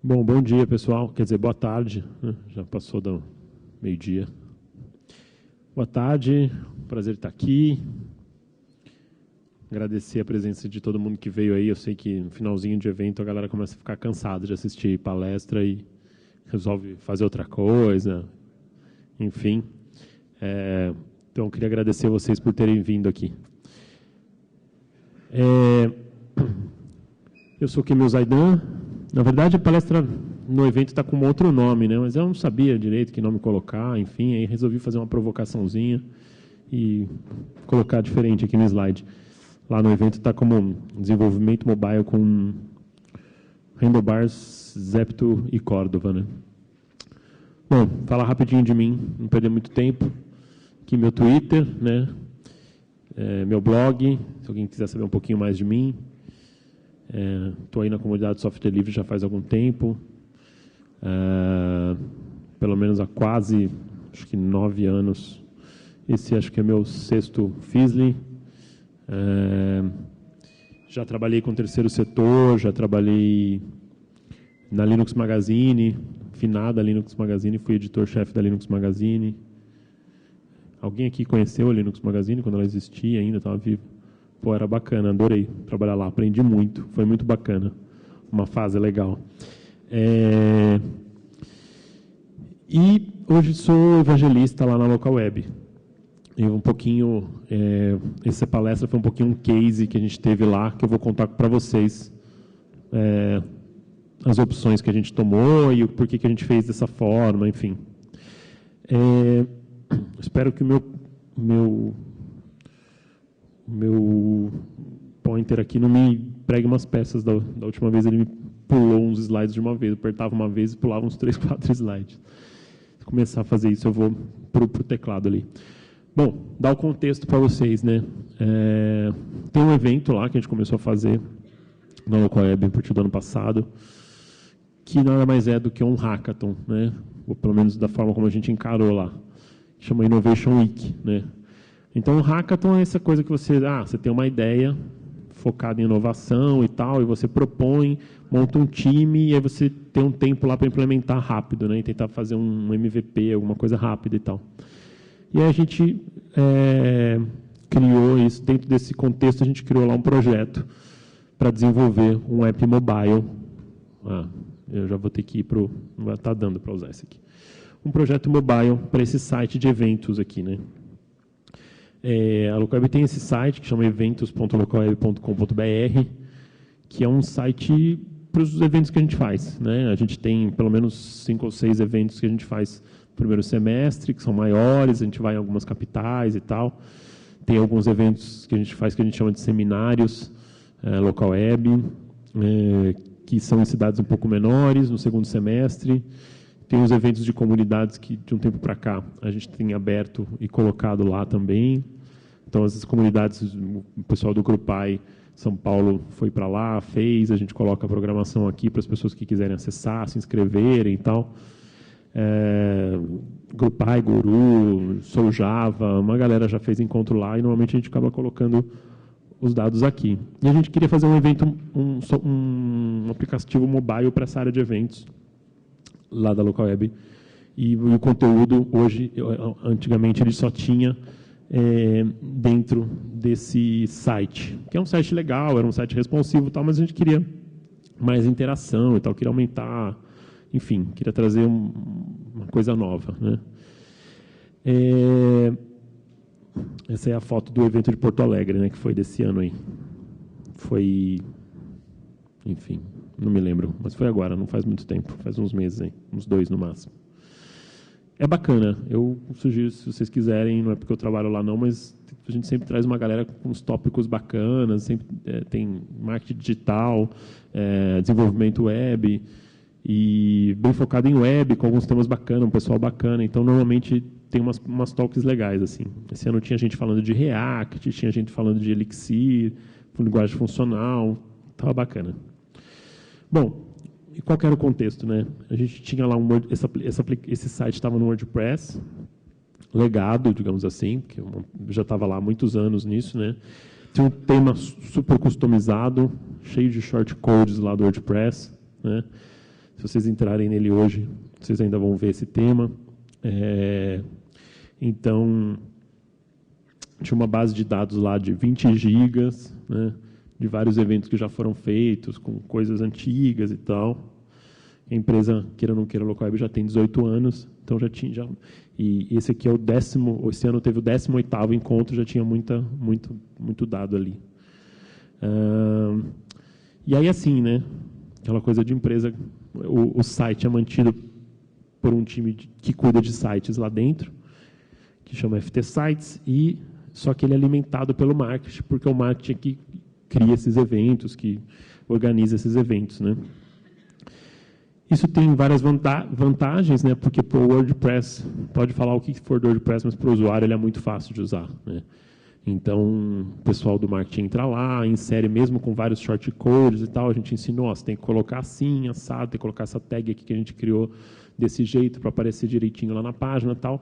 Bom dia, pessoal. Quer dizer, boa tarde, né? Já passou do meio-dia. Boa tarde, prazer estar aqui. Agradecer a presença de todo mundo que veio aí. Eu sei que no finalzinho de evento a galera começa a ficar cansada de assistir palestra e resolve fazer outra coisa. Enfim. Então, eu queria agradecer a vocês por terem vindo aqui. Eu sou Kemil Zaidan. Na verdade, a palestra no evento está com outro nome, né? Mas eu não sabia direito que nome colocar, enfim, aí resolvi fazer uma provocaçãozinha e colocar diferente aqui no slide. Lá no evento está como desenvolvimento mobile com handlebars, Zepto e Cordova, né? Bom, falar rapidinho de mim, não perder muito tempo. Aqui meu Twitter, né? Meu blog, se alguém quiser saber um pouquinho mais de mim. Estou aí na comunidade de software livre já faz algum tempo, pelo menos há quase, acho que 9 anos. Esse acho que é meu 6º FISLI. Já trabalhei com o terceiro setor, já trabalhei na Linux Magazine, finada Linux Magazine, fui editor-chefe da Linux Magazine. Alguém aqui conheceu a Linux Magazine quando ela existia ainda, estava viva? Pô, era bacana, adorei trabalhar lá, aprendi muito, foi muito bacana, uma fase legal. E hoje sou evangelista lá na Local Web. E um pouquinho, essa palestra foi um pouquinho um case que a gente teve lá, que eu vou contar para vocês as opções que a gente tomou e o porquê que a gente fez dessa forma, enfim. Espero que o meu pointer aqui não me pregue umas peças. Da última vez ele me pulou uns slides de uma vez. Eu apertava uma vez e pulava uns 3, 4 slides. Se começar a fazer isso, eu vou para o teclado ali. Bom, dar o contexto para vocês, né? Tem um evento lá que a gente começou a fazer na Local Web a partir do ano passado, que nada mais é do que um hackathon, né? Ou pelo menos da forma como a gente encarou lá. Chama Innovation Week, né? Então, o hackathon é essa coisa que você tem uma ideia focada em inovação e tal, e você propõe, monta um time, e aí você tem um tempo lá para implementar rápido, né? E tentar fazer um MVP, alguma coisa rápida e tal. E aí a gente criou isso, dentro desse contexto, a gente criou lá um projeto para desenvolver um app mobile. Eu já vou ter que ir para o... Não vai estar dando para usar esse aqui. Um projeto mobile para esse site de eventos aqui, né? A Localweb tem esse site que chama eventos.localweb.com.br, que é um site para os eventos que a gente faz, né? A gente tem pelo menos 5 ou 6 eventos que a gente faz no primeiro semestre, que são maiores, a gente vai em algumas capitais e tal. Tem alguns eventos que a gente faz que a gente chama de seminários Localweb, que são em cidades um pouco menores, no segundo semestre. Tem os eventos de comunidades que, de um tempo para cá, a gente tem aberto e colocado lá também. Então, essas comunidades, o pessoal do Grupai São Paulo foi para lá, fez, a gente coloca a programação aqui para as pessoas que quiserem acessar, se inscreverem e tal. Grupai, Guru, Sou Java, uma galera já fez encontro lá e normalmente a gente acaba colocando os dados aqui. E a gente queria fazer um evento, um aplicativo mobile para essa área de eventos lá da Local Web. E o conteúdo, hoje, antigamente, ele só tinha dentro desse site, que é um site legal, era um site responsivo e tal, mas a gente queria mais interação e tal, queria aumentar, enfim, queria trazer uma coisa nova, né? Essa é a foto do evento de Porto Alegre, né, que foi desse ano aí. Foi, enfim, não me lembro, mas foi agora, não faz muito tempo, faz uns meses aí, uns 2 no máximo. É bacana, eu sugiro, se vocês quiserem, não é porque eu trabalho lá não, mas a gente sempre traz uma galera com uns tópicos bacanas, sempre tem marketing digital, desenvolvimento web, e bem focado em web, com alguns temas bacanas, um pessoal bacana, então normalmente tem umas talks legais, assim. Esse ano tinha gente falando de React, tinha gente falando de Elixir, linguagem funcional, estava bacana. Bom, e qual que era o contexto, né? A gente tinha lá esse site estava no WordPress, legado, digamos assim, porque eu já estava lá há muitos anos nisso, né? Tinha um tema super customizado, cheio de shortcodes lá do WordPress, né? Se vocês entrarem nele hoje, vocês ainda vão ver esse tema. Então, tinha uma base de dados lá de 20 gigas, né, de vários eventos que já foram feitos, com coisas antigas e tal. A empresa, queira ou não queira, a Localweb já tem 18 anos, então já tinha... E esse aqui é o 10º, esse ano teve o 18º encontro, já tinha muito dado ali. E aí, assim, né, aquela coisa de empresa, o site é mantido por um time que cuida de sites lá dentro, que chama FT Sites, só que ele é alimentado pelo marketing, porque é o marketing que cria esses eventos, que organiza esses eventos, né? Isso tem várias vantagens, né? Porque para o WordPress, pode falar o que for do WordPress, mas para o usuário ele é muito fácil de usar, né? Então, o pessoal do marketing entra lá, insere mesmo com vários shortcodes e tal, a gente ensinou, você tem que colocar assim, assado, tem que colocar essa tag aqui que a gente criou desse jeito para aparecer direitinho lá na página e tal.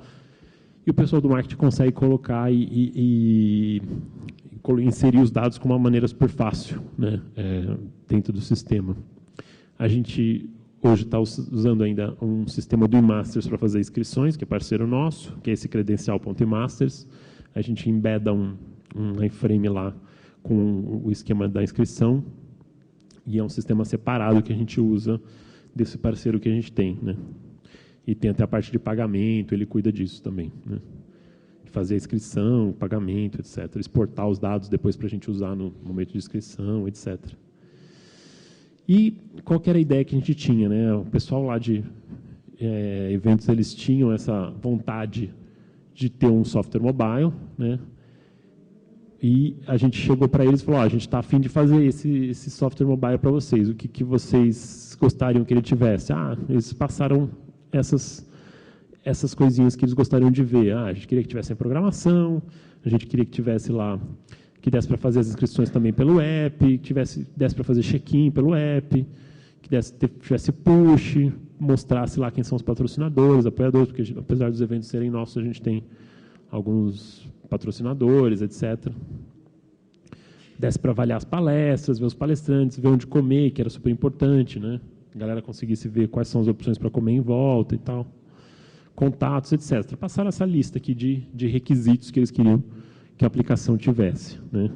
E o pessoal do marketing consegue colocar e inserir os dados com uma maneira super fácil, né? Dentro do sistema. A gente hoje está usando ainda um sistema do eMasters para fazer inscrições, que é parceiro nosso, que é esse credencial.emasters. A gente embeda um iframe lá com o esquema da inscrição, e é um sistema separado que a gente usa desse parceiro que a gente tem, né? E tem até a parte de pagamento, ele cuida disso também, né? Fazer a inscrição, pagamento, etc. Exportar os dados depois para a gente usar no momento de inscrição, etc. E qual que era a ideia que a gente tinha, né? O pessoal lá de eventos, eles tinham essa vontade de ter um software mobile, né? E a gente chegou para eles e falou, a gente está a fim de fazer esse software mobile para vocês. O que vocês gostariam que ele tivesse? Eles passaram essas coisinhas que eles gostariam de ver. A gente queria que tivesse a programação, a gente queria que tivesse lá, que desse para fazer as inscrições também pelo app, que desse para fazer check-in pelo app, que tivesse push, mostrasse lá quem são os patrocinadores, apoiadores, porque apesar dos eventos serem nossos, a gente tem alguns patrocinadores, etc. Desse para avaliar as palestras, ver os palestrantes, ver onde comer, que era super importante, né? A galera conseguisse ver quais são as opções para comer em volta e tal. Contatos, etc. Passaram essa lista aqui de requisitos que eles queriam que a aplicação tivesse, né?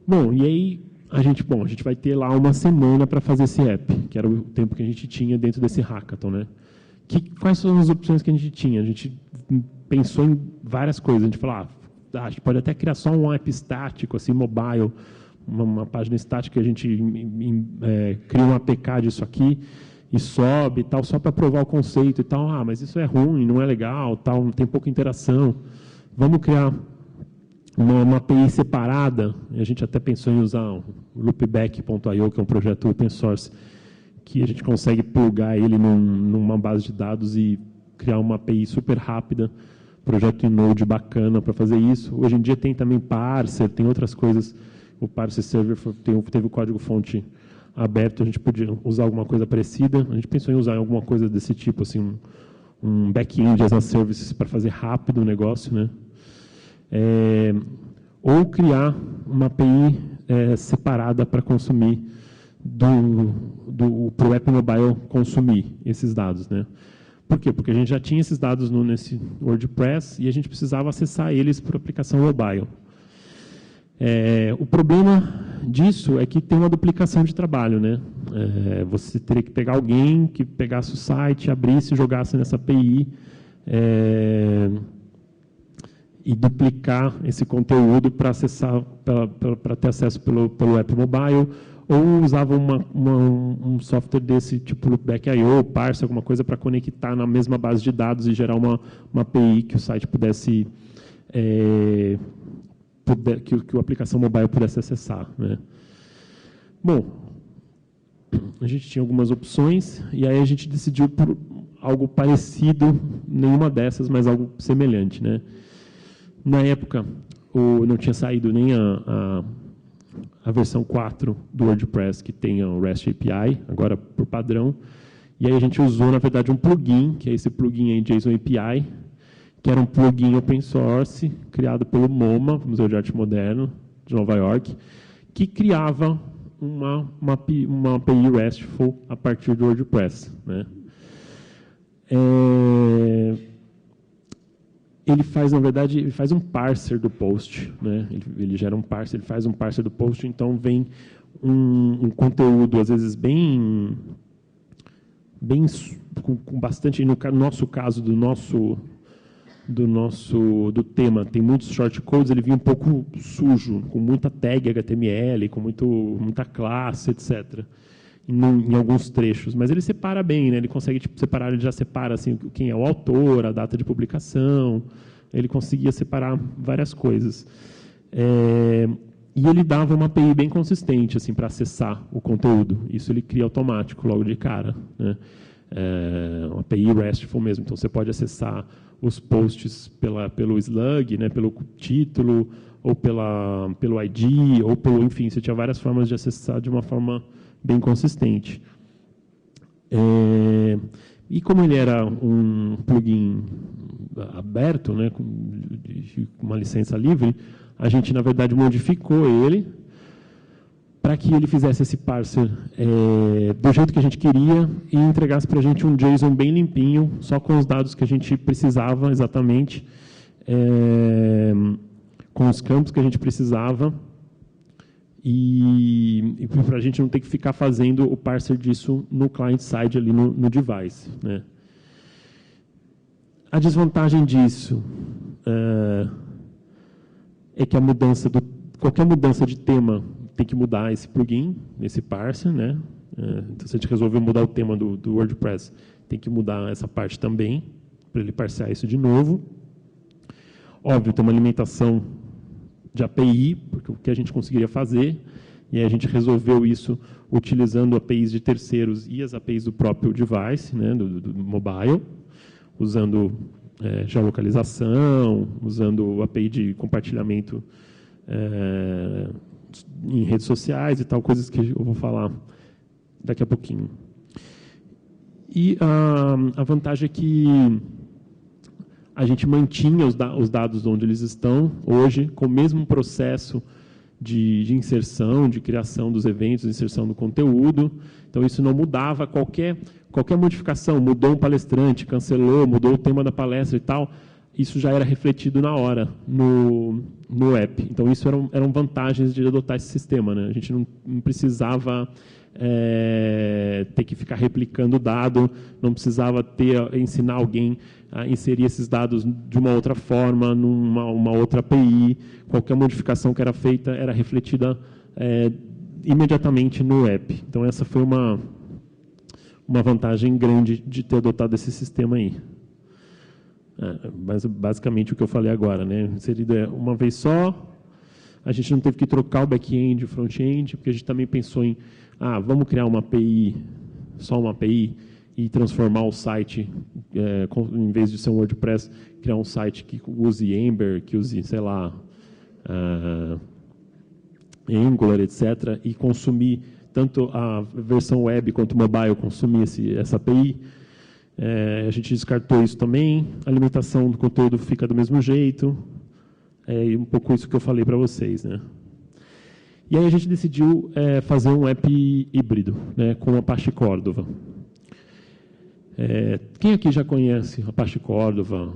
Bom, e aí a gente vai ter lá uma semana para fazer esse app, que era o tempo que a gente tinha dentro desse hackathon, né? Quais são as opções que a gente tinha? A gente pensou em várias coisas. A gente falou, a gente pode até criar só um app estático, assim, mobile, uma página estática que a gente cria um APK disso aqui e sobe e tal, só para provar o conceito e tal. Mas isso é ruim, não é legal, tal, tem pouca interação. Vamos criar uma API separada. A gente até pensou em usar o loopback.io, que é um projeto open source, que a gente consegue plugar ele numa base de dados e criar uma API super rápida, projeto em Node bacana para fazer isso. Hoje em dia tem também Parser, tem outras coisas. O Parser Server teve o código-fonte aberto, a gente podia usar alguma coisa parecida. A gente pensou em usar alguma coisa desse tipo, assim, um back-end as a services para fazer rápido o negócio, né? Ou criar uma API separada para consumir para o app mobile consumir esses dados, né? Por quê? Porque a gente já tinha esses dados nesse WordPress e a gente precisava acessar eles por aplicação mobile. O problema disso é que tem uma duplicação de trabalho, né? Você teria que pegar alguém que pegasse o site, abrisse e jogasse nessa API e duplicar esse conteúdo para acessar, para ter acesso pelo app mobile, ou usava um software desse tipo Loopback.io, Parser, alguma coisa para conectar na mesma base de dados e gerar uma API que o site pudesse que a aplicação mobile pudesse acessar, né? Bom, a gente tinha algumas opções e aí a gente decidiu por algo parecido, nenhuma dessas, mas algo semelhante, né? Na época, não tinha saído nem a versão 4 do WordPress, que tem o REST API, agora por padrão, e aí a gente usou, na verdade, um plugin, que é esse plugin aí, JSON API, que era um plugin open source, criado pelo MoMA, Museu de Arte Moderno, de Nova York, que criava uma API RESTful a partir do WordPress, né? Ele faz, na verdade, ele faz um parser do post, né? Ele gera um parser, ele faz um parser do post, então vem um conteúdo, às vezes, bem com bastante, no nosso caso, do tema, tem muitos shortcodes, ele vinha um pouco sujo, com muita tag HTML, com muita classe, etc., em alguns trechos, mas ele separa bem, né? Ele consegue separar, ele já separa assim, quem é o autor, a data de publicação, ele conseguia separar várias coisas. E ele dava uma API bem consistente assim, para acessar o conteúdo, isso ele cria automático, logo de cara, né? Uma API RESTful mesmo, então você pode acessar os posts pelo slug, né? Pelo título, ou pelo ID, ou enfim, você tinha várias formas de acessar de uma forma bem consistente. E como ele era um plugin aberto, né, com uma licença livre, a gente, na verdade, modificou ele para que ele fizesse esse parser do jeito que a gente queria e entregasse para a gente um JSON bem limpinho, só com os dados que a gente precisava exatamente, com os campos que a gente precisava, e para a gente não ter que ficar fazendo o parser disso no client-side, ali no device, né? A desvantagem disso é que qualquer mudança de tema tem que mudar esse plugin, esse parser, né? Então, se a gente resolver mudar o tema do WordPress, tem que mudar essa parte também, para ele parsear isso de novo. Óbvio, tem uma limitação de API, porque o que a gente conseguiria fazer, e aí a gente resolveu isso utilizando APIs de terceiros e as APIs do próprio device, né, do mobile, usando geolocalização, usando API de compartilhamento em redes sociais e tal, coisas que eu vou falar daqui a pouquinho. E a vantagem é que a gente mantinha os dados onde eles estão hoje, com o mesmo processo de inserção, de criação dos eventos, de inserção do conteúdo. Então, isso não mudava qualquer modificação. Mudou um palestrante, cancelou, mudou o tema da palestra e tal. Isso já era refletido na hora no app. Então, isso eram vantagens de adotar esse sistema, né? A gente não precisava ter que ficar replicando o dado, não precisava ensinar alguém a inserir esses dados de uma outra forma, numa outra API. Qualquer modificação que era feita era refletida imediatamente no app. Então, essa foi uma vantagem grande de ter adotado esse sistema aí. Mas, basicamente, o que eu falei agora, né? Inserido uma vez só, a gente não teve que trocar o back-end e o front-end, porque a gente também pensou em vamos criar uma API, só uma API, e transformar o site, em vez de ser um WordPress, criar um site que use Ember, que use, sei lá, Angular, etc., e consumir tanto a versão web quanto mobile, consumir essa API. A gente descartou isso também, a limitação do conteúdo fica do mesmo jeito, e um pouco isso que eu falei para vocês, né? E aí a gente decidiu fazer um app híbrido, né, com Apache Cordova. Quem aqui já conhece Apache Cordova,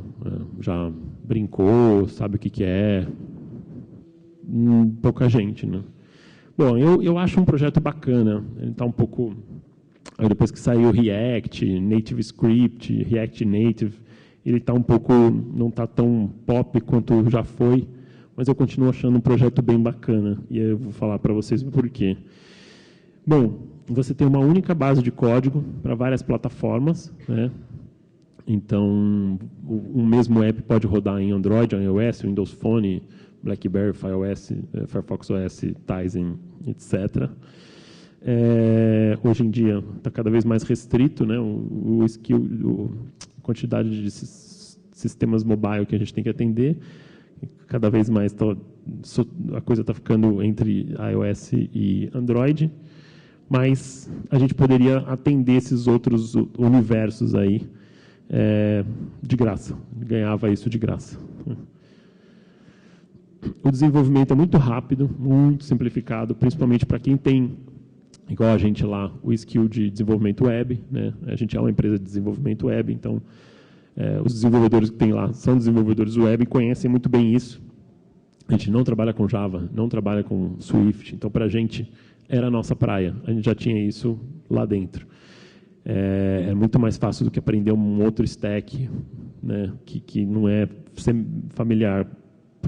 já brincou, sabe o que é? Pouca gente, né? Bom, eu acho um projeto bacana. Ele está um pouco... Aí depois que saiu React, Native Script, React Native, ele está um pouco... não está tão pop quanto já foi, mas eu continuo achando um projeto bem bacana. E eu vou falar para vocês o porquê. Bom, você tem uma única base de código para várias plataformas, né? Então, o mesmo app pode rodar em Android, iOS, Windows Phone, BlackBerry, iOS, Firefox OS, Tizen, etc. Hoje em dia está cada vez mais restrito, né? A quantidade de sistemas mobile que a gente tem que atender. Cada vez mais a coisa está ficando entre iOS e Android, mas a gente poderia atender esses outros universos aí de graça, ganhava isso de graça. O desenvolvimento é muito rápido, muito simplificado, principalmente para quem tem igual a gente lá, o skill de desenvolvimento web, né? A gente é uma empresa de desenvolvimento web, então os desenvolvedores que tem lá são desenvolvedores web e conhecem muito bem isso. A gente não trabalha com Java, não trabalha com Swift, então para a gente era a nossa praia, a gente já tinha isso lá dentro. É muito mais fácil do que aprender um outro stack, né, que não é familiar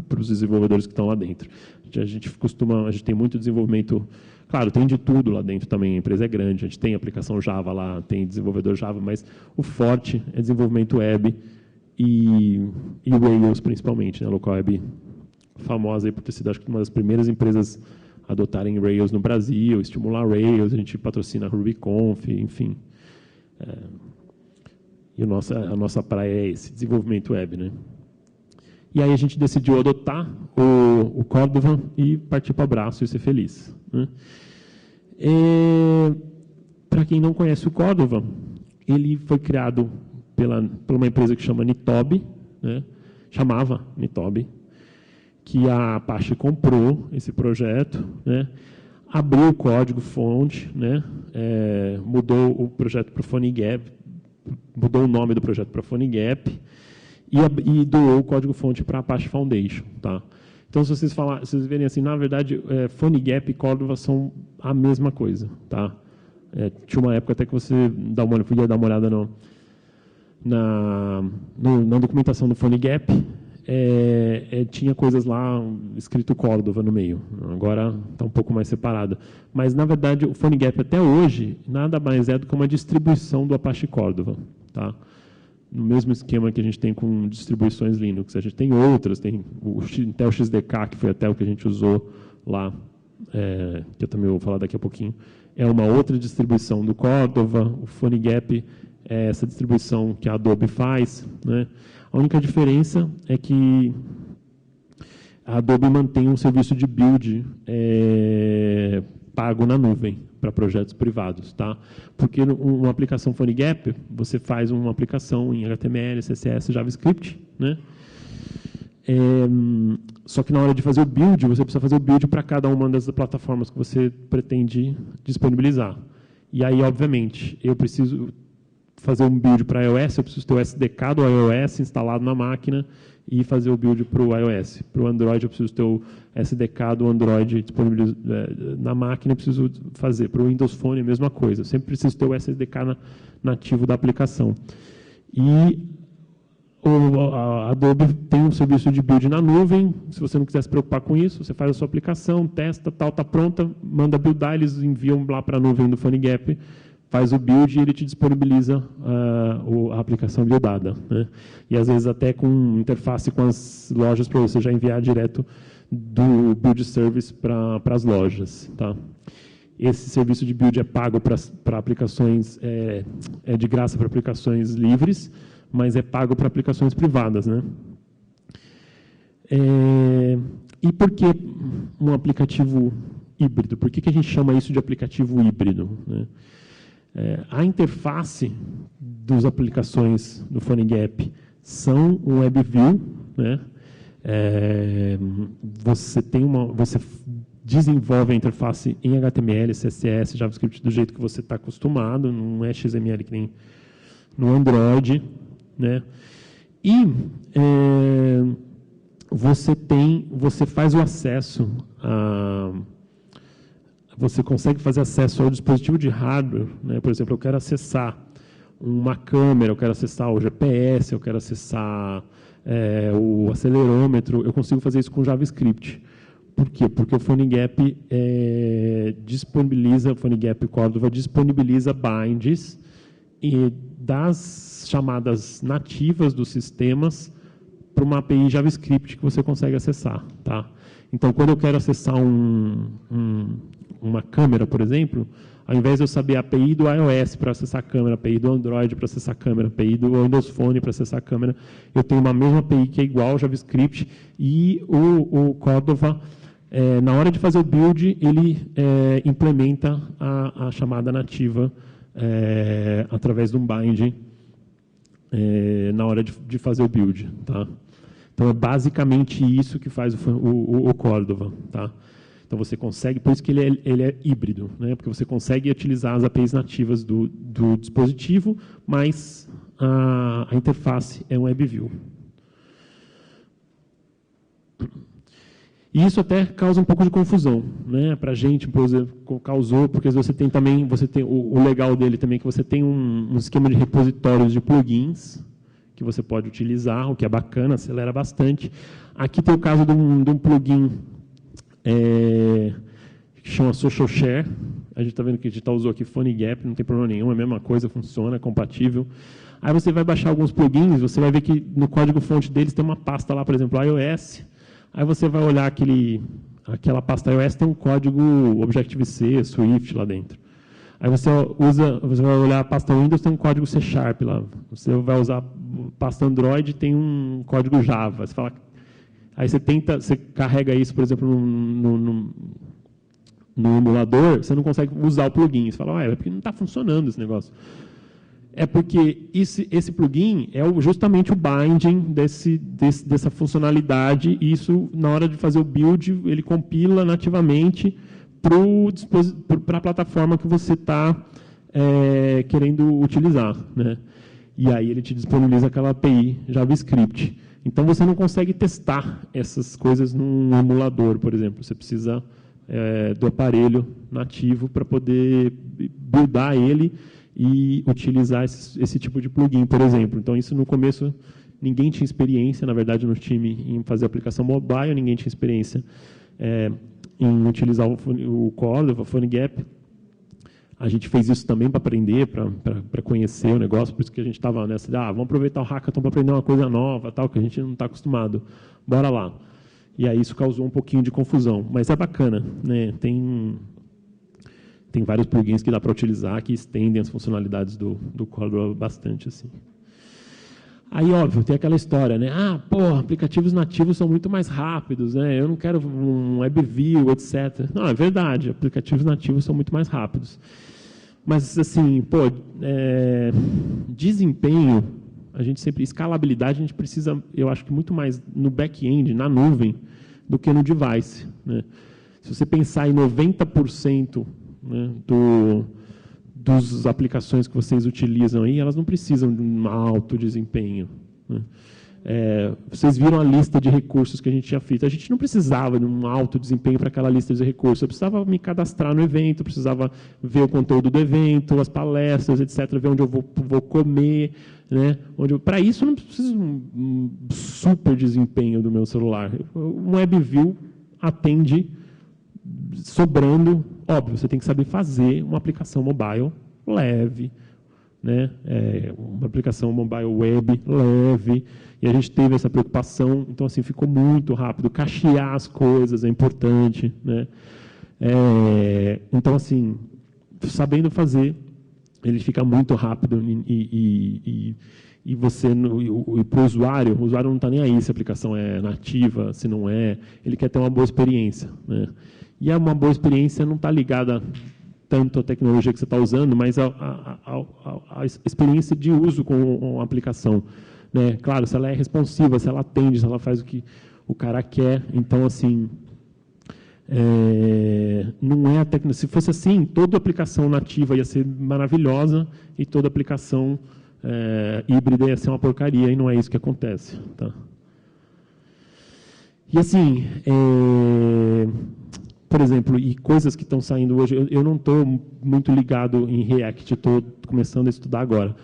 para os desenvolvedores que estão lá dentro. A gente tem muito desenvolvimento, claro, tem de tudo lá dentro também, a empresa é grande, a gente tem aplicação Java lá, tem desenvolvedor Java, mas o forte é desenvolvimento web e Rails principalmente, né, local web famosa aí por ter sido, acho que uma das primeiras empresas a adotarem Rails no Brasil, estimular Rails, a gente patrocina a RubyConf, enfim. E a nossa praia é esse, desenvolvimento web, né? E aí a gente decidiu adotar o Cordova e partir para o abraço e ser feliz, né? Para quem não conhece o Cordova, ele foi criado por uma empresa que chama Nitobe, né? Chamava Nitobe, que a Apache comprou esse projeto, né? Abriu o código-fonte, né? Mudou o projeto para o PhoneGap, mudou o nome do projeto para PhoneGap e doou o código-fonte para a Apache Foundation. Tá? Então, se vocês verem assim, na verdade, PhoneGap e Cordova são a mesma coisa. Tá? Tinha uma época até que você podia dar uma olhada na documentação do PhoneGap, tinha coisas lá escrito Cordova no meio. Agora está um pouco mais separado. Mas, na verdade, o PhoneGap até hoje nada mais é do que uma distribuição do Apache Cordova. Tá? No mesmo esquema que a gente tem com distribuições Linux. A gente tem outras, tem o Intel XDK, que foi até o que a gente usou lá, que eu também vou falar daqui a pouquinho. É uma outra distribuição do Cordova. O PhoneGap é essa distribuição que a Adobe faz, né? A única diferença é que a Adobe mantém um serviço de build pago na nuvem para projetos privados. Tá? Porque uma aplicação PhoneGap, você faz uma aplicação em HTML, CSS, JavaScript, né? Só que na hora de fazer o build, você precisa fazer o build para cada uma das plataformas que você pretende disponibilizar. E aí, obviamente, eu preciso fazer um build para iOS, eu preciso ter o SDK do iOS instalado na máquina e fazer o build para o iOS. Para o Android, eu preciso ter o SDK do Android disponível na máquina, eu preciso fazer. Para o Windows Phone, a mesma coisa. Eu sempre preciso ter o SDK nativo da aplicação. E a Adobe tem um serviço de build na nuvem. Se você não quiser se preocupar com isso, você faz a sua aplicação, testa, está pronta, manda buildar, eles enviam lá para a nuvem do PhoneGap, faz o build e ele te disponibiliza a aplicação buildada, né? E às vezes até com interface com as lojas para você já enviar direto do build service para as lojas. Tá? Esse serviço de build é pago para aplicações, é de graça para aplicações livres, mas é pago para aplicações privadas, né? E por que um aplicativo híbrido? Por que a gente chama isso de aplicativo híbrido, né? A interface das aplicações do PhoneGap são um WebView, né? Você desenvolve a interface em HTML, CSS, JavaScript do jeito que você está acostumado, não é XML que nem no Android, né? E você faz o acesso você consegue fazer acesso ao dispositivo de hardware, né? Por exemplo, eu quero acessar uma câmera, eu quero acessar o GPS, eu quero acessar o acelerômetro, eu consigo fazer isso com JavaScript. Por quê? Porque o PhoneGap o PhoneGap Cordova disponibiliza binds das chamadas nativas dos sistemas para uma API JavaScript que você consegue acessar. Tá? Então, quando eu quero acessar uma câmera, por exemplo, ao invés de eu saber a API do iOS para acessar a câmera, a API do Android para acessar a câmera, a API do Windows Phone para acessar a câmera, eu tenho uma mesma API que é igual ao JavaScript e o Cordova, na hora de fazer o build, ele implementa a chamada nativa através de um bind na hora de fazer o build. Tá? Então, é basicamente isso que faz o Cordova. Tá? Então, você consegue, por isso que ele é híbrido, né? Porque você consegue utilizar as APIs nativas do dispositivo, mas a interface é um WebView. E isso até causa um pouco de confusão, né? Para a gente, por exemplo, causou, porque você tem o legal dele também é que você tem um esquema de repositórios de plugins que você pode utilizar, o que é bacana, acelera bastante. Aqui tem o caso de um plugin que chama Social Share. A gente está vendo que a gente usou aqui PhoneGap, não tem problema nenhum, é a mesma coisa, funciona, é compatível. Aí você vai baixar alguns plugins, você vai ver que no código-fonte deles tem uma pasta lá, por exemplo, iOS. Aí você vai olhar aquela pasta iOS, tem um código Objective-C, Swift lá dentro. Aí você vai olhar a pasta Windows, tem um código C# lá. Você vai usar a pasta Android, tem um código Java. Aí você carrega isso, por exemplo, no emulador, você não consegue usar o plugin. Você fala, é porque não está funcionando esse negócio. É porque esse plugin é justamente o binding dessa funcionalidade, e isso, na hora de fazer o build, ele compila nativamente para a plataforma que você está querendo utilizar, né? E aí ele te disponibiliza aquela API JavaScript. Então, você não consegue testar essas coisas num emulador, por exemplo. Você precisa do aparelho nativo para poder buildar ele e utilizar esse tipo de plugin, por exemplo. Então, isso no começo, ninguém tinha experiência, na verdade, no time, em fazer aplicação mobile, ninguém tinha experiência em utilizar o Cordova, o PhoneGap. A gente fez isso também para aprender, para conhecer o negócio, por isso que a gente estava nessa, vamos aproveitar o hackathon para aprender uma coisa nova, tal, que a gente não está acostumado. Bora lá. E aí isso causou um pouquinho de confusão, mas é bacana, né? Tem vários plugins que dá para utilizar, que estendem as funcionalidades do Cordova bastante, assim. Aí, óbvio, tem aquela história, né? Aplicativos nativos são muito mais rápidos, né? Eu não quero um WebView, etc. Não, é verdade, aplicativos nativos são muito mais rápidos. Mas, assim, desempenho, escalabilidade, a gente precisa, eu acho que muito mais no back-end, na nuvem, do que no device, né? Se você pensar em 90%, né, das aplicações que vocês utilizam aí, elas não precisam de um alto desempenho, né? Vocês viram a lista de recursos que a gente tinha feito. A gente não precisava de um alto desempenho para aquela lista de recursos. Eu precisava me cadastrar no evento, precisava ver o conteúdo do evento, as palestras, etc., ver onde eu vou comer, né? Para isso, eu não preciso de um super desempenho do meu celular. Um WebView atende sobrando. Óbvio, você tem que saber fazer uma aplicação mobile leve, né? Uma aplicação mobile web leve, e a gente teve essa preocupação, então assim, ficou muito rápido. Cachear as coisas é importante, né? Então, assim, sabendo fazer, ele fica muito rápido e você, para o usuário não está nem aí se a aplicação é nativa, se não é, ele quer ter uma boa experiência, né? E uma boa experiência não está ligada tanto à tecnologia que você está usando, mas à experiência de uso com a aplicação, né? Claro, se ela é responsiva, se ela atende, se ela faz o que o cara quer. Então, assim, não é a tecnologia. Se fosse assim, toda aplicação nativa ia ser maravilhosa e toda aplicação híbrida ia ser uma porcaria, e não é isso que acontece, tá? E assim, por exemplo, e coisas que estão saindo hoje, eu não estou muito ligado em React, estou começando a estudar agora.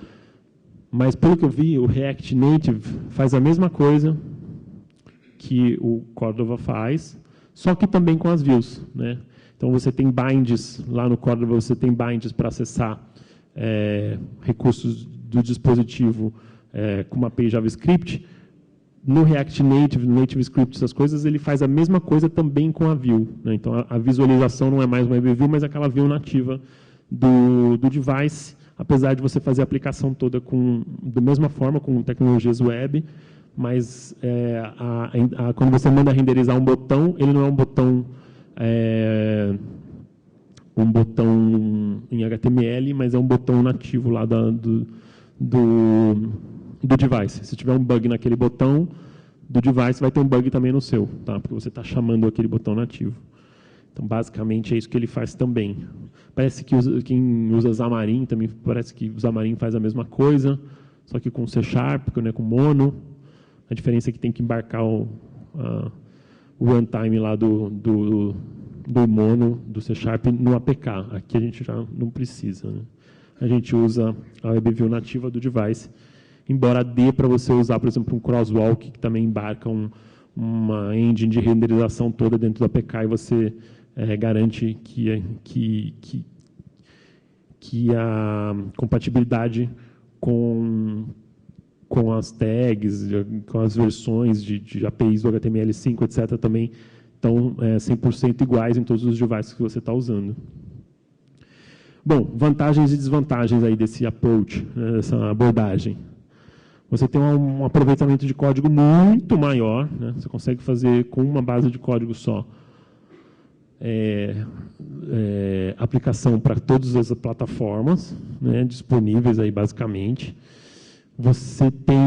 Mas, pelo que eu vi, o React Native faz a mesma coisa que o Cordova faz, só que também com as views, né? Então, você tem binds, lá no Cordova você tem binds para acessar recursos do dispositivo com uma API JavaScript. No React Native, no NativeScript, essas coisas, ele faz a mesma coisa também com a view, né? Então, a visualização não é mais uma WebView, mas aquela view nativa do device, apesar de você fazer a aplicação toda da mesma forma, com tecnologias web, mas quando você manda renderizar um botão, ele não é um botão em HTML, mas é um botão nativo lá do device. Se tiver um bug naquele botão do device, vai ter um bug também no seu, tá? Porque você está chamando aquele botão nativo. Então, basicamente, é isso que ele faz também. Parece que quem usa Xamarin também parece que o Xamarin faz a mesma coisa, só que com C#, não é com Mono. A diferença é que tem que embarcar o runtime lá do Mono, do C# no APK. Aqui a gente já não precisa, né? A gente usa a WebView nativa do device, embora dê para você usar, por exemplo, um Crosswalk, que também embarca uma engine de renderização toda dentro do APK e você garante que a compatibilidade com as tags, com as versões de APIs do HTML5, etc., também estão 100% iguais em todos os devices que você está usando. Bom, vantagens e desvantagens aí desse approach, dessa abordagem. Você tem um aproveitamento de código muito maior, né? Você consegue fazer com uma base de código só aplicação para todas as plataformas, né, disponíveis aí basicamente. Você tem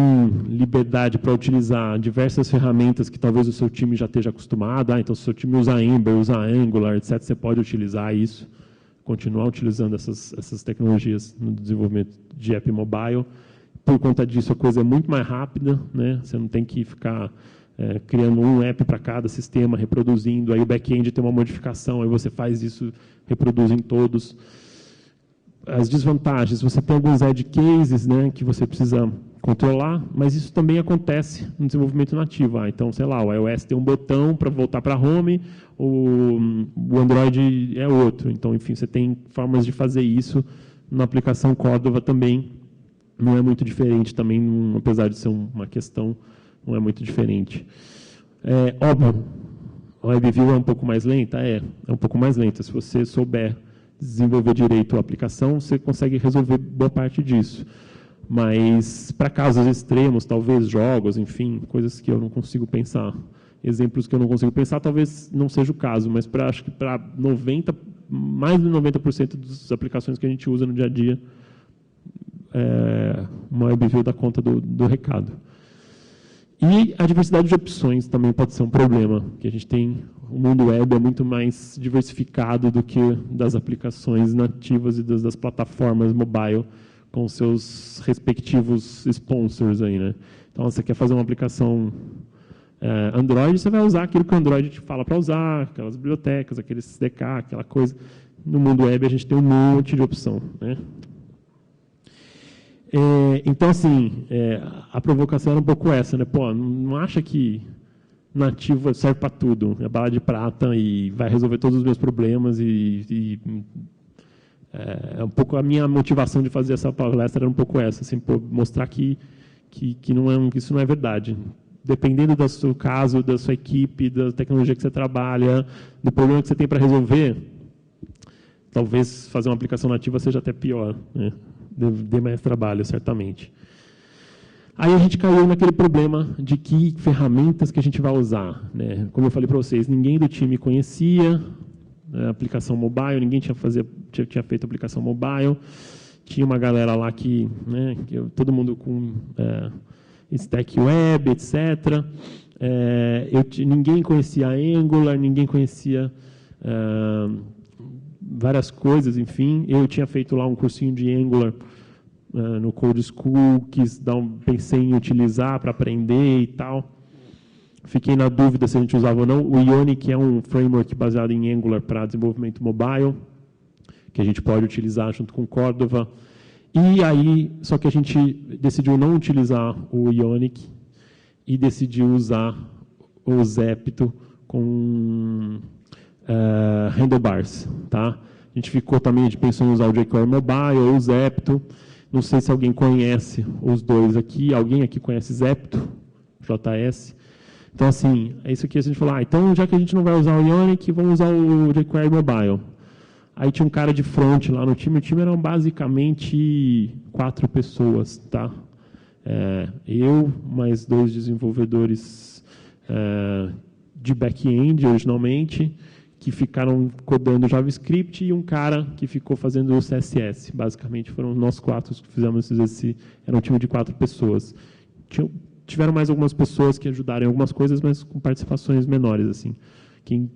liberdade para utilizar diversas ferramentas que talvez o seu time já esteja acostumado. Então, se o seu time usa Ember, usa Angular, etc., você pode utilizar isso, continuar utilizando essas tecnologias no desenvolvimento de app mobile. Por conta disso, a coisa é muito mais rápida, né? Você não tem que ficar criando um app para cada sistema, reproduzindo, aí o back-end tem uma modificação, aí você faz isso, reproduz em todos. As desvantagens, você tem alguns edge cases, né, que você precisa controlar, mas isso também acontece no desenvolvimento nativo. Então, sei lá, o iOS tem um botão para voltar para home, o Android é outro. Então, enfim, você tem formas de fazer isso. Na aplicação Cordova também não é muito diferente, também, apesar de ser uma questão, não é muito diferente. Óbvio, a WebView é um pouco mais lenta? É um pouco mais lenta. Se você souber desenvolver direito a aplicação, você consegue resolver boa parte disso. Mas, para casos extremos, talvez jogos, enfim, coisas que eu não consigo pensar, exemplos que eu não consigo pensar, talvez não seja o caso, mas acho que para mais de 90% das aplicações que a gente usa no dia a dia, uma WebView dá conta do recado. E a diversidade de opções também pode ser um problema, que a gente tem, o mundo web é muito mais diversificado do que das aplicações nativas e das plataformas mobile com seus respectivos sponsors aí, né? Então, você quer fazer uma aplicação Android, você vai usar aquilo que o Android te fala para usar, aquelas bibliotecas, aquele SDK, aquela coisa. No mundo web, a gente tem um monte de opção, né? Então, assim, a provocação era um pouco essa, né? Pô, não acha que nativo serve para tudo, é bala de prata e vai resolver todos os meus problemas um pouco a minha motivação de fazer essa palestra era um pouco essa, assim, mostrar que isso não é verdade. Dependendo do seu caso, da sua equipe, da tecnologia que você trabalha, do problema que você tem para resolver, talvez fazer uma aplicação nativa seja até pior, né? Dê mais trabalho, certamente. Aí a gente caiu naquele problema de que ferramentas que a gente vai usar, né? Como eu falei para vocês, ninguém do time conhecia a aplicação mobile, ninguém tinha feito aplicação mobile. Tinha uma galera lá todo mundo com stack web, etc. Ninguém conhecia Angular, ninguém conhecia várias coisas, enfim. Eu tinha feito lá um cursinho de Angular no Code School, pensei em utilizar para aprender e tal. Fiquei na dúvida se a gente usava ou não. O Ionic é um framework baseado em Angular para desenvolvimento mobile, que a gente pode utilizar junto com Cordova. E aí, só que a gente decidiu não utilizar o Ionic e decidiu usar o Zepto com handlebars, tá? A gente ficou também, a gente pensou em usar o jQuery Mobile ou o Zepto. Não sei se alguém conhece os dois aqui. Alguém aqui conhece Zepto? JS? Então, assim, é isso aqui a gente falou, então, já que a gente não vai usar o Ionic, vamos usar o jQuery Mobile. Aí tinha um cara de front lá no time, o time eram basicamente 4 pessoas, tá? Eu, mais 2 desenvolvedores de back-end, originalmente, que ficaram codando JavaScript, e um cara que ficou fazendo o CSS. Basicamente, foram nós 4 que fizemos era um time de 4 pessoas. Tiveram mais algumas pessoas que ajudaram em algumas coisas, mas com participações menores, assim. quem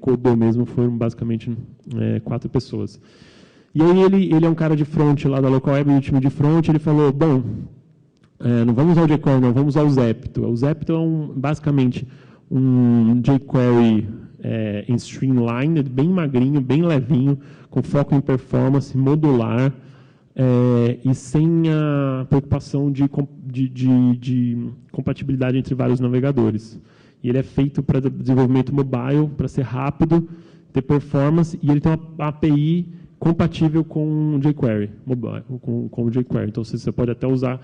codou mesmo foram basicamente 4 pessoas. E aí ele é um cara de front lá da Local Web, do time de front, ele falou, bom, não vamos usar o jQuery, não, vamos usar o Zepto. O Zepto é basicamente um jQuery em streamline, bem magrinho, bem levinho, com foco em performance, modular, e sem a preocupação de compatibilidade entre vários navegadores. E ele é feito para desenvolvimento mobile, para ser rápido, ter performance, e ele tem uma API compatível com o jQuery, mobile, com o jQuery. Então, você pode até usar,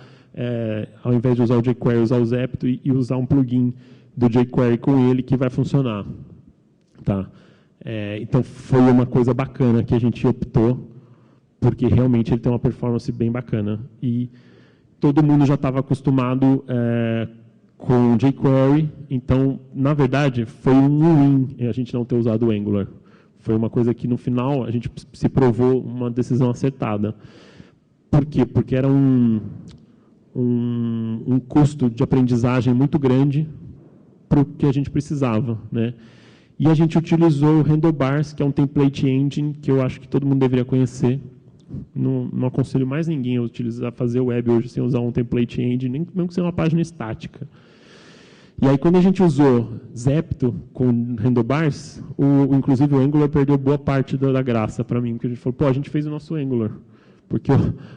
ao invés de usar o jQuery, usar o Zepto e usar um plugin do jQuery com ele que vai funcionar. Tá? Então, foi uma coisa bacana que a gente optou, porque realmente ele tem uma performance bem bacana. E todo mundo já estava acostumado com o jQuery, então, na verdade, foi um win a gente não ter usado o Angular. Foi uma coisa que, no final, a gente se provou uma decisão acertada. Por quê? Porque era um custo de aprendizagem muito grande para o que a gente precisava, né? E a gente utilizou o Handlebars, que é um template engine que eu acho que todo mundo deveria conhecer. Não aconselho mais ninguém a fazer web hoje sem usar um template engine, nem mesmo que seja uma página estática. E aí, quando a gente usou Zepto com Handlebars, inclusive o Angular perdeu boa parte da graça para mim, porque a gente falou, a gente fez o nosso Angular. Porque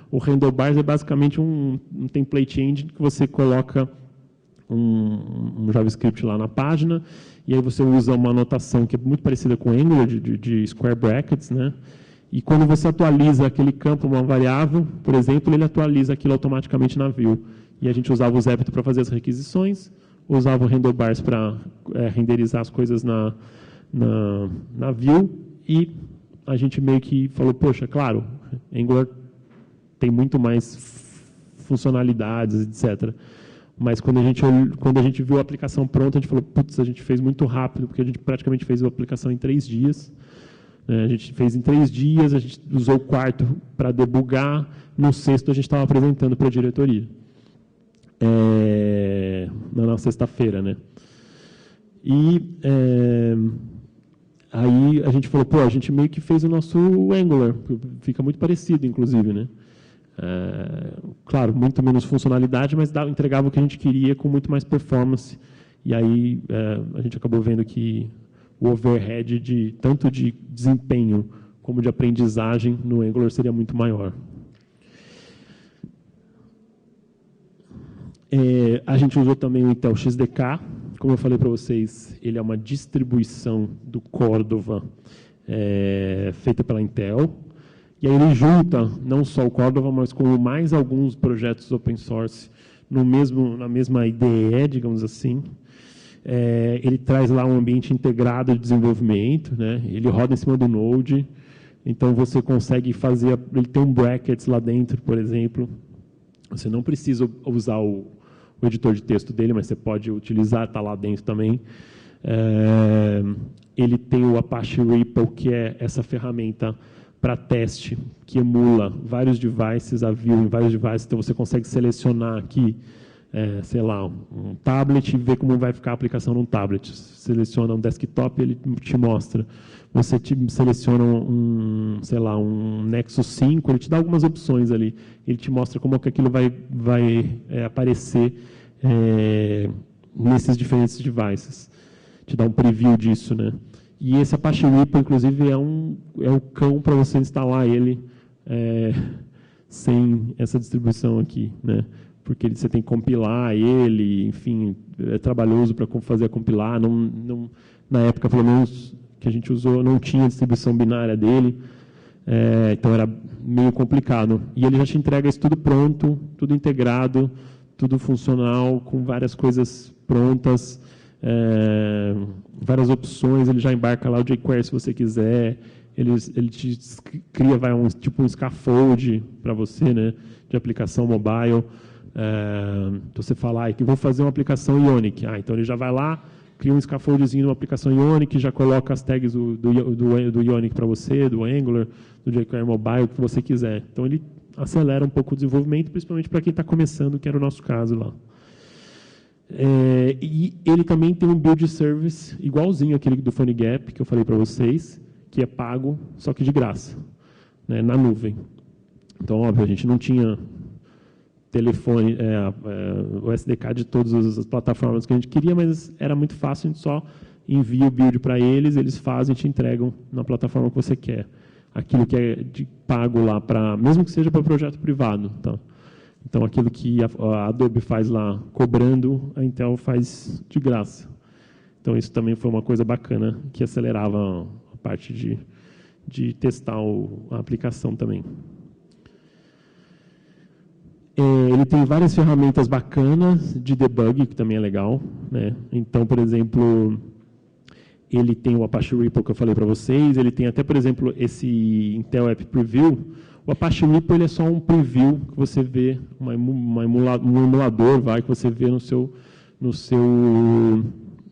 o Handlebars é basicamente um template engine que você coloca um JavaScript lá na página, e aí você usa uma anotação que é muito parecida com o Angular, de square brackets, né? E quando você atualiza aquele campo, uma variável, por exemplo, ele atualiza aquilo automaticamente na view. E a gente usava o Zepto para fazer as requisições, usava o Handlebars para renderizar as coisas na view, e a gente meio que falou, poxa, claro, Angular tem muito mais funcionalidades, etc. Mas quando a gente viu a aplicação pronta, a gente falou, putz, a gente fez muito rápido, porque a gente praticamente fez a aplicação em 3 dias. A gente fez em 3 dias, a gente usou o quarto para debugar, no sexto a gente estava apresentando para a diretoria. Na sexta-feira, né? E aí a gente falou, a gente meio que fez o nosso Angular, fica muito parecido, inclusive, né? Claro, muito menos funcionalidade, mas entregava o que a gente queria com muito mais performance. E aí a gente acabou vendo que o overhead tanto de desempenho como de aprendizagem no Angular seria muito maior. A gente usou também o Intel XDK. Como eu falei para vocês, ele é uma distribuição do Cordova feita pela Intel. E aí ele junta não só o Cordova, mas como mais alguns projetos open source na mesma IDE, digamos assim. Ele traz lá um ambiente integrado de desenvolvimento, né? Ele roda em cima do Node, então você consegue fazer, ele tem um brackets lá dentro, por exemplo. Você não precisa usar o editor de texto dele, mas você pode utilizar, está lá dentro também. Ele tem o Apache REPL, que é essa ferramenta para teste, que emula vários devices, a view em vários devices, então você consegue selecionar aqui, sei lá, um tablet e ver como vai ficar a aplicação num tablet. Seleciona um desktop, ele te mostra. Você seleciona sei lá, um Nexus 5, ele te dá algumas opções ali. Ele te mostra como que aquilo vai aparecer nesses diferentes devices. Te dá um preview disso, né? E esse Apache REPL, inclusive, é o cão para você instalar ele sem essa distribuição aqui, né? Porque você tem que compilar ele, enfim, é trabalhoso para fazer a compilar. Na época, pelo menos, que a gente usou, não tinha distribuição binária dele, então era meio complicado. E ele já te entrega isso tudo pronto, tudo integrado, tudo funcional, com várias coisas prontas, várias opções, ele já embarca lá o jQuery se você quiser, ele te cria tipo um scaffold para você, né, de aplicação mobile. Então você fala, que vou fazer uma aplicação Ionic. Então ele já vai lá, cria um scaffoldzinho numa aplicação Ionic, já coloca as tags do Ionic para você, do Angular, do jQuery Mobile, o que você quiser. Então ele acelera um pouco o desenvolvimento, principalmente para quem está começando, que era o nosso caso lá. E ele também tem um build service igualzinho aquele do PhoneGap, que eu falei para vocês, que é pago, só que de graça, né, na nuvem. Então, óbvio, a gente não tinha telefone, o SDK de todas as plataformas que a gente queria, mas era muito fácil, a gente só envia o build para eles fazem e te entregam na plataforma que você quer. Aquilo que é de pago lá, mesmo que seja para projeto privado. Tá? Então, aquilo que a Adobe faz lá cobrando, a Intel faz de graça. Então, isso também foi uma coisa bacana, que acelerava a parte de testar a aplicação também. Ele tem várias ferramentas bacanas de debug, que também é legal, né? Então, por exemplo, ele tem o Apache Ripple que eu falei para vocês, ele tem até, por exemplo, esse Intel App Preview. O Apache Ripple ele é só um preview que você vê, um emulador que você vê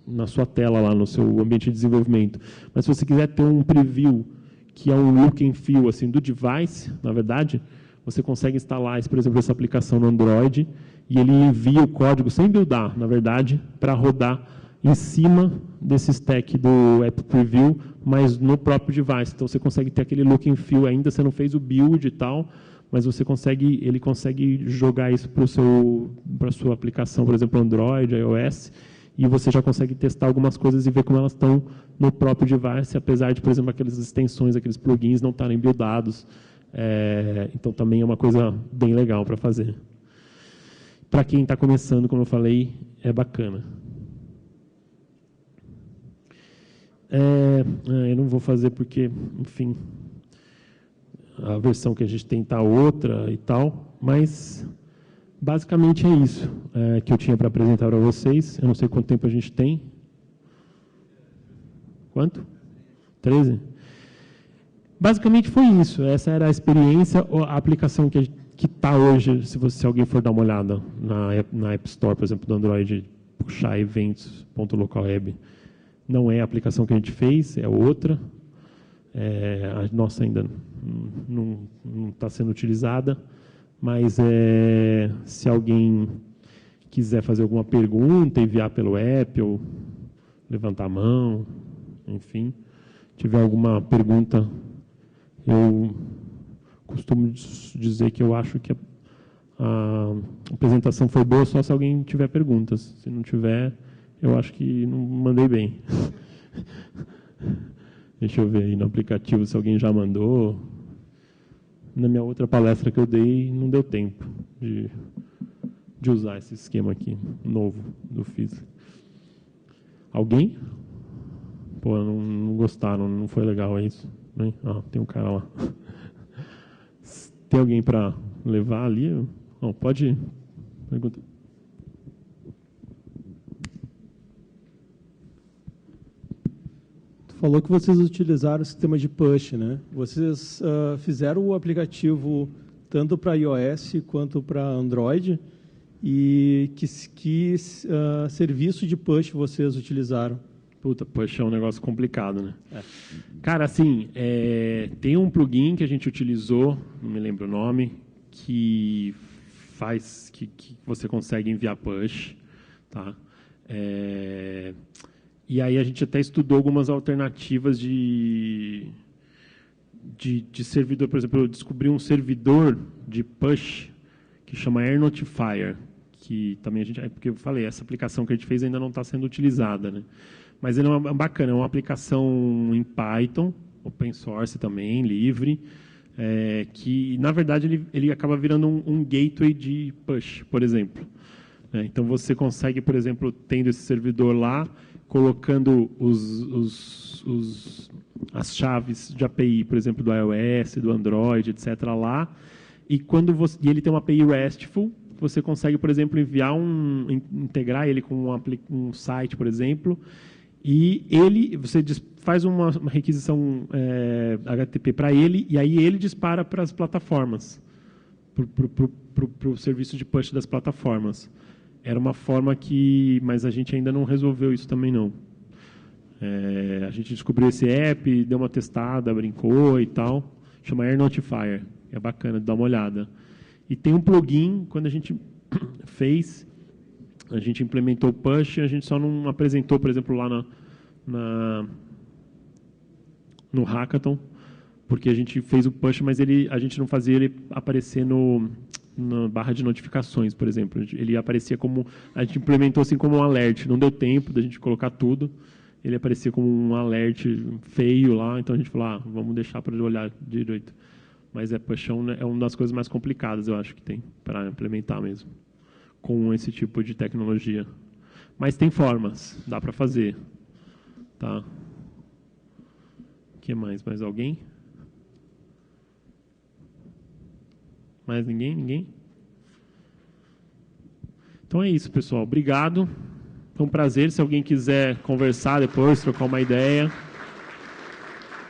na sua tela, lá no seu ambiente de desenvolvimento. Mas se você quiser ter um preview que é um look and feel assim, do device, na verdade, você consegue instalar, por exemplo, essa aplicação no Android e ele envia o código sem buildar, na verdade, para rodar em cima desse stack do App Preview, mas no próprio device. Então, você consegue ter aquele look and feel ainda, você não fez o build e tal, mas ele consegue jogar isso para a sua aplicação, por exemplo, Android, iOS, e você já consegue testar algumas coisas e ver como elas estão no próprio device, apesar de, por exemplo, aquelas extensões, aqueles plugins não estarem buildados. Então, também é uma coisa bem legal para fazer. Para quem está começando, como eu falei, é bacana. Eu não vou fazer porque, enfim, a versão que a gente tem está outra e tal, mas basicamente é isso que eu tinha para apresentar para vocês. Eu não sei quanto tempo a gente tem. Quanto? 13? Basicamente foi isso. Essa era a experiência, a aplicação que está hoje, se alguém for dar uma olhada na App Store, por exemplo, do Android, puxar eventos.localweb, não é a aplicação que a gente fez, é outra. A nossa ainda não está sendo utilizada, mas se alguém quiser fazer alguma pergunta, enviar pelo app, ou levantar a mão, enfim, tiver alguma pergunta, eu costumo dizer que eu acho que a apresentação foi boa só se alguém tiver perguntas. Se não tiver, eu acho que não mandei bem. Deixa eu ver aí no aplicativo se alguém já mandou. Na minha outra palestra que eu dei, não deu tempo de usar esse esquema aqui, novo, do FIS. Alguém? Pô, não gostaram, não foi legal isso. Tem um cara lá. Tem alguém para levar ali? Pode perguntar. Tu falou que vocês utilizaram o sistema de push, né? Vocês fizeram o aplicativo tanto para iOS quanto para Android. E que serviço de push vocês utilizaram? Push é um negócio complicado, né? Cara, assim, tem um plugin que a gente utilizou, não me lembro o nome, que faz que você consegue enviar push, tá? E aí a gente até estudou algumas alternativas de servidor. Por exemplo, eu descobri um servidor de push que chama Air Notifier, que também a gente... porque eu falei, essa aplicação que a gente fez ainda não está sendo utilizada, né? Mas ele é bacana, é uma aplicação em Python, open source também, livre, que, na verdade, ele acaba virando um gateway de push, por exemplo. Então, você consegue, por exemplo, tendo esse servidor lá, colocando as chaves de API, por exemplo, do iOS, do Android, etc., lá, e ele tem uma API RESTful, você consegue, por exemplo, integrar ele com um site, por exemplo, e você faz uma requisição HTTP para ele, e aí ele dispara para as plataformas, para o serviço de push das plataformas. Era uma forma mas a gente ainda não resolveu isso também, não. A gente descobriu esse app, deu uma testada, brincou e tal, chama Air Notifier, é bacana, dá uma olhada. E tem um plugin, quando a gente fez, A gente implementou o push, a gente só não apresentou, por exemplo, lá no Hackathon, porque a gente fez o push, mas a gente não fazia ele aparecer na barra de notificações, por exemplo. Ele aparecia como... A gente implementou assim como um alert. Não deu tempo da gente colocar tudo. Ele aparecia como um alert feio lá, então a gente falou, vamos deixar para ele olhar direito. Mas pushão, né, é uma das coisas mais complicadas, eu acho, que tem para implementar mesmo, com esse tipo de tecnologia. Mas tem formas, dá para fazer. Tá? O que mais? Mais alguém? Mais ninguém? Ninguém? Então é isso, pessoal. Obrigado. Foi um prazer. Se alguém quiser conversar depois, trocar uma ideia,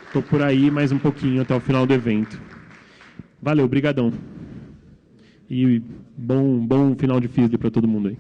estou por aí mais um pouquinho até o final do evento. Valeu, brigadão. E bom final de FISD para todo mundo aí.